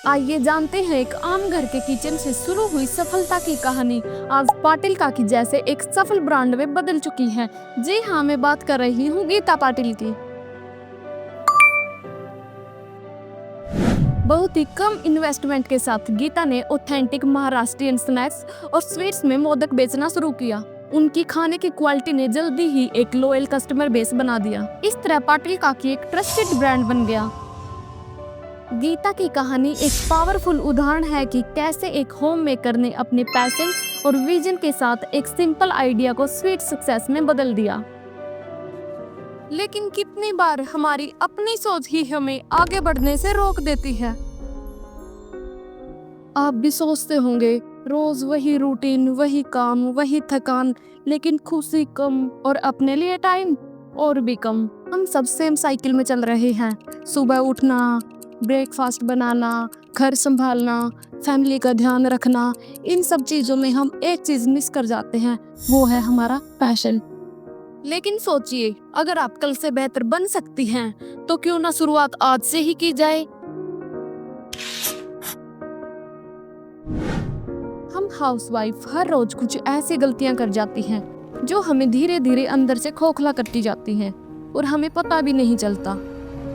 आइए जानते हैं एक आम घर के किचन से शुरू हुई सफलता की कहानी आज पाटिल काकी जैसे एक सफल ब्रांड में बदल चुकी है। जी हाँ, मैं बात कर रही हूँ गीता पाटिल की। बहुत ही कम इन्वेस्टमेंट के साथ गीता ने ऑथेंटिक महाराष्ट्रियन स्नैक्स और स्वीट्स में मोदक बेचना शुरू किया। उनकी खाने की क्वालिटी ने जल्दी ही एक लॉयल कस्टमर बेस बना दिया। इस तरह पाटिल काकी एक ट्रस्टेड ब्रांड बन गया। गीता की कहानी एक पावरफुल उदाहरण है कि कैसे एक होम मेकर ने अपने पैशन और विजन के साथ एक सिंपल आइडिया को स्वीट सक्सेस में बदल दिया। लेकिन कितनी बार हमारी अपनी सोच ही हमें आगे बढ़ने से रोक देती है। आप भी सोचते होंगे रोज वही रूटीन, वही काम, वही थकान, लेकिन खुशी कम और अपने लिए टाइम और भी कम। हम सब सेम साइकिल में चल रहे हैं। सुबह उठना, ब्रेकफास्ट बनाना, घर संभालना, फैमिली का ध्यान रखना, इन सब चीजों में हम एक चीज मिस कर जाते हैं, वो है हमारा पैशन। लेकिन सोचिए, अगर आप कल से बेहतर बन सकती हैं, तो क्यों ना शुरुआत आज से ही की जाए। हम हाउसवाइफ हर रोज कुछ ऐसी गलतियां कर जाती हैं जो हमें धीरे धीरे अंदर से खोखला करती जाती हैं और हमें पता भी नहीं चलता।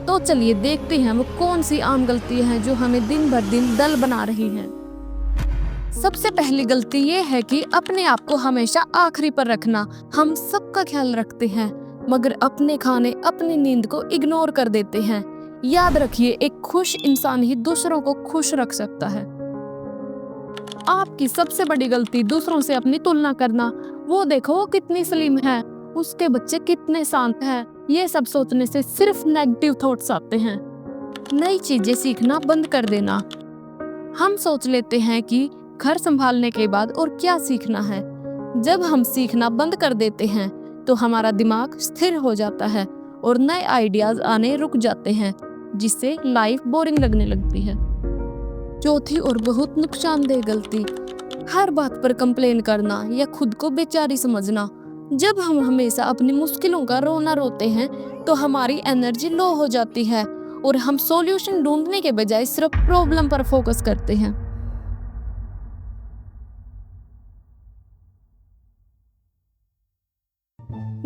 तो चलिए देखते हैं वो कौन सी आम गलतियां हैं जो हमें दिन भर दिन दल बना रही हैं। सबसे पहली गलती ये है कि अपने आप को हमेशा आखिरी पर रखना। हम सबका ख्याल रखते हैं मगर अपने खाने, अपनी नींद को इग्नोर कर देते हैं। याद रखिए, एक खुश इंसान ही दूसरों को खुश रख सकता है। आपकी सबसे बड़ी गलती दूसरों से अपनी तुलना करना। वो देखो वो कितनी स्लिम है, उसके बच्चे कितने शांत हैं। ये सब सोचने से सिर्फ नेगेटिव थॉट्स आते हैं। नई चीजें सीखना बंद कर देना। हम सोच लेते हैं कि घर संभालने के बाद और क्या सीखना है। जब हम सीखना बंद कर देते हैं तो हमारा दिमाग स्थिर हो जाता है और नए आइडियाज आने रुक जाते हैं, जिससे लाइफ बोरिंग लगने लगती है। चौथी और बहुत नुकसानदेह गलती, हर बात पर कंप्लेन करना या खुद को बेचारी समझना। जब हम हमेशा अपनी मुश्किलों का रोना रोते हैं तो हमारी एनर्जी लो हो जाती है और हम सॉल्यूशन ढूंढने के बजाय सिर्फ प्रॉब्लम पर फोकस करते हैं।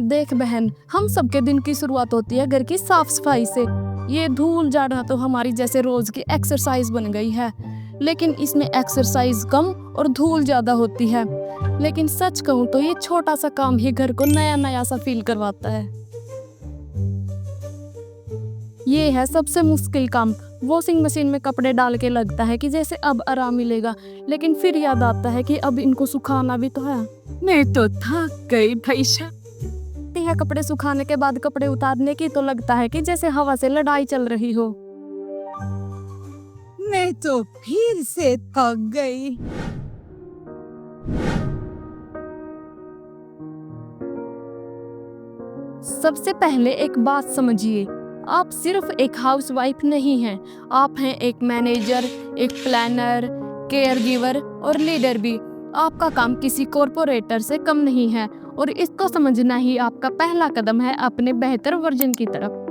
देख बहन, हम सबके दिन की शुरुआत होती है घर की साफ सफाई से। ये धूल झाड़ना तो हमारी जैसे रोज की एक्सरसाइज बन गई है, लेकिन इसमें एक्सरसाइज कम और धूल ज्यादा होती है। लेकिन सच कहूँ तो ये छोटा सा काम ही घर को नया नया सा फील करवाता है। ये है सबसे मुश्किल काम। वॉशिंग मशीन में कपड़े डाल के लगता है कि जैसे अब आराम मिलेगा, लेकिन फिर याद आता है कि अब इनको सुखाना भी तो है। मैं तो थक गई भैया। कपड़े सुखाने के बाद कपड़े उतारने की तो लगता है कि जैसे हवा से लड़ाई चल रही हो। मैं तो फिर से थक गई। सबसे पहले एक बात समझिए, आप सिर्फ एक हाउसवाइफ नहीं हैं, आप हैं एक मैनेजर, एक प्लानर, केयर गिवर और लीडर भी। आपका काम किसी कॉर्पोरेटर से कम नहीं है और इसको समझना ही आपका पहला कदम है अपने बेहतर वर्जन की तरफ।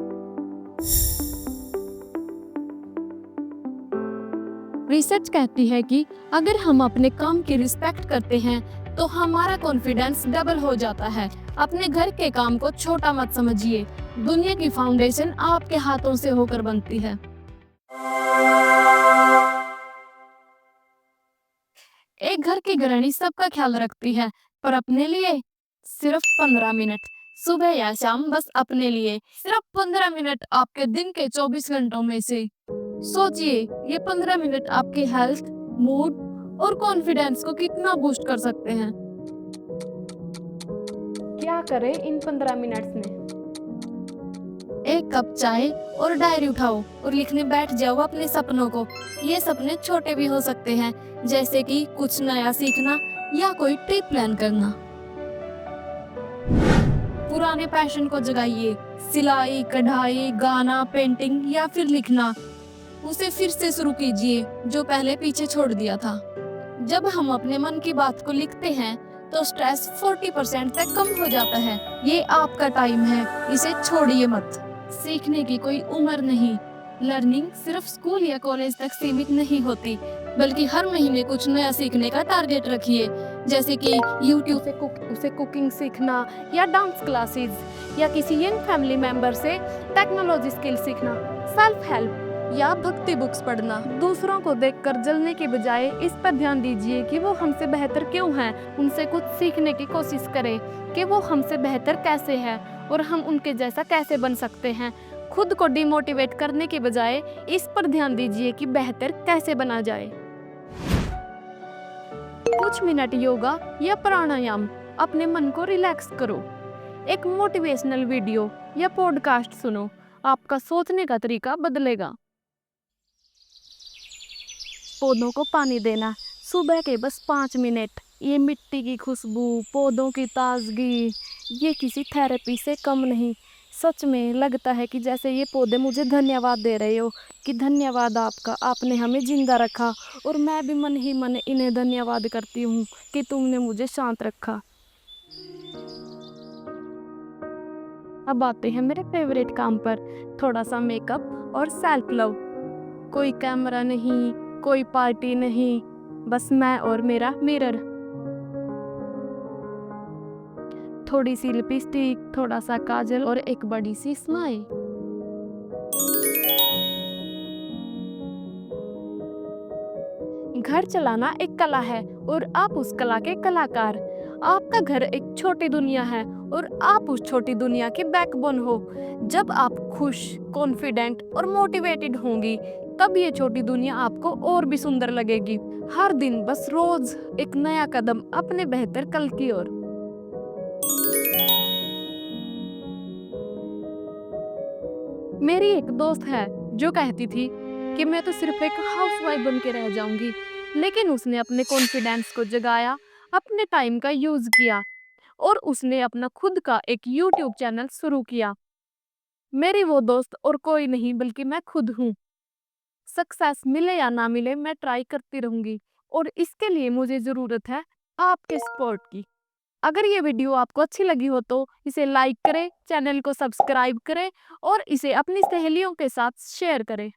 रिसर्च कहती है कि अगर हम अपने काम की रिस्पेक्ट करते हैं तो हमारा कॉन्फिडेंस डबल हो जाता है। अपने घर के काम को छोटा मत समझिए। दुनिया की फाउंडेशन आपके हाथों से होकर बनती है। एक घर की गृहिणी सबका ख्याल रखती है, पर अपने लिए सिर्फ 15 मिनट। सुबह या शाम बस अपने लिए सिर्फ 15 मिनट आपके दिन के 24 घंटों में से। सोचिए, ये 15 मिनट आपके हेल्थ, मूड और कॉन्फिडेंस को कितना बूस्ट कर सकते हैं। क्या करें इन 15 मिनट्स में? एक कप चाय और डायरी उठाओ और लिखने बैठ जाओ अपने सपनों को। ये सपने छोटे भी हो सकते हैं, जैसे कि कुछ नया सीखना या कोई ट्रिप प्लान करना। पुराने पैशन को जगाइए, सिलाई, कढ़ाई, गाना, पेंटिंग या फिर लिखना। उसे फिर से शुरू कीजिए जो पहले पीछे छोड़ दिया था। जब हम अपने मन की बात को लिखते हैं तो स्ट्रेस 40% तक कम हो जाता है। ये आपका टाइम है, इसे छोड़िए मत। सीखने की कोई उम्र नहीं, लर्निंग सिर्फ स्कूल या कॉलेज तक सीमित नहीं होती, बल्कि हर महीने कुछ नया सीखने का टारगेट रखिए, जैसे कि YouTube से कुकिंग सीखना, या डांस क्लासेस, या किसी यंग फैमिली मेंबर से टेक्नोलॉजी स्किल सीखना, सेल्फ हेल्प या भक्ति बुक्स पढ़ना। दूसरों को देखकर जलने के बजाय इस पर ध्यान दीजिए कि वो हमसे बेहतर क्यों हैं। उनसे कुछ सीखने की कोशिश करें कि वो हमसे बेहतर कैसे हैं और हम उनके जैसा कैसे बन सकते हैं। खुद को डिमोटिवेट करने के बजाय इस पर ध्यान दीजिए कि बेहतर कैसे बना जाए। कुछ मिनट योगा या प्राणायाम, अपने मन को रिलैक्स करो। एक मोटिवेशनल वीडियो या पॉडकास्ट सुनो, आपका सोचने का तरीका बदलेगा। पौधों को पानी देना, सुबह के बस 5 मिनट। ये मिट्टी की खुशबू, पौधों की ताजगी, ये किसी थेरेपी से कम नहीं। सच में लगता है कि जैसे ये पौधे मुझे धन्यवाद दे रहे हो, कि धन्यवाद आपका, आपने हमें जिंदा रखा। और मैं भी मन ही मन इन्हें धन्यवाद करती हूँ कि तुमने मुझे शांत रखा। अब आते हैं मेरे फेवरेट काम पर, थोड़ा सा मेकअप और सेल्फ लव। कोई कैमरा नहीं, कोई पार्टी नहीं, बस मैं और मेरा मिरर। थोड़ी सी लिपस्टिक, थोड़ा सा काजल और एक बड़ी सी स्माइल। घर चलाना एक कला है और आप उस कला के कलाकार। आपका घर एक छोटी दुनिया है और आप उस छोटी दुनिया के बैकबोन हो। जब आप खुश, कॉन्फिडेंट और मोटिवेटेड होंगी, तब ये छोटी दुनिया आपको और भी सुंदर लगेगी। हर दिन बस रोज एक नया कदम अपने बेहतर कल की ओर। मेरी एक दोस्त है जो कहती थी कि मैं तो सिर्फ एक हाउसवाइफ बन के रह जाऊंगी, लेकिन उसने अपने कॉन्फिडेंस को जगाया, अपने टाइम का यूज किया और उसने अपना खुद का एक यूट्यूब चैनल शुरू किया। मेरी वो दोस्त और कोई नहीं बल्कि मैं खुद हूँ। सक्सेस मिले या ना मिले, मैं ट्राई करती रहूंगी और इसके लिए मुझे जरूरत है आपके सपोर्ट की। अगर ये वीडियो आपको अच्छी लगी हो तो इसे लाइक करें, चैनल को सब्सक्राइब करें और इसे अपनी सहेलियों के साथ शेयर करें।